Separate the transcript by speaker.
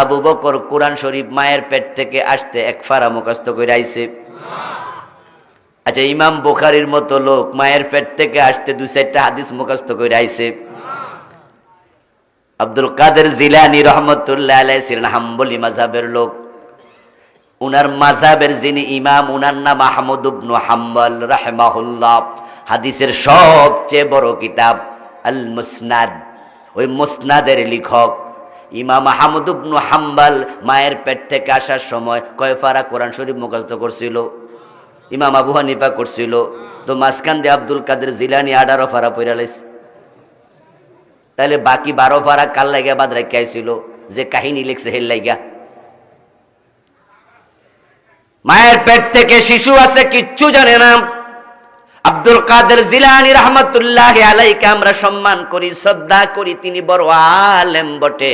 Speaker 1: আবু বকর কোরআন শরীফ মায়ের পেট থেকে আসতে এক ফারা মুখস্থ করে আইছে। আচ্ছা, ইমাম বুখারীর মতো লোক মায়ের পেট থেকে আসতে 2-4টা হাদিস মুখস্থ করে আইছে। আব্দুল কাদের জিলানী রহমতুল্লাহ আলাইহি ছিলেন হাম্বলি মাযহাবের লোক। উনার মাযহাবের যিনি ইমাম, উনার নাম আহমদ ইবনে হাম্বল রাহিমাহুল্লাহ। হাদিসের সবচেয়ে বড় কিতাব আল মুসনাদ, ওই মুসনাদের লেখক ইমাম আহমদ ইবনে হাম্বল মায়ের পেট থেকে আসার সময় কয় ফারা কোরআন শরীফ মুখস্থ করছিল? ইমাম আবু হানিফা করছিল। তো মাঝখান দিয়ে আব্দুল কাদের জিলানী 18 ফারা পড়া লাইছে। তাহলে বাকি 12 ফারা কাল লাগা বাদ রাখিয়াছিল, যে কাহিনী লিখছে হেল লাগা। মায়ের পেট থেকে শিশু আছে, কিচ্ছু জানে না। আব্দুল কাদের জিলানী রাহমাতুল্লাহি আলাইহি আমরা সম্মান করি, শ্রদ্ধা করি, তিনি বড় আলেম বটে।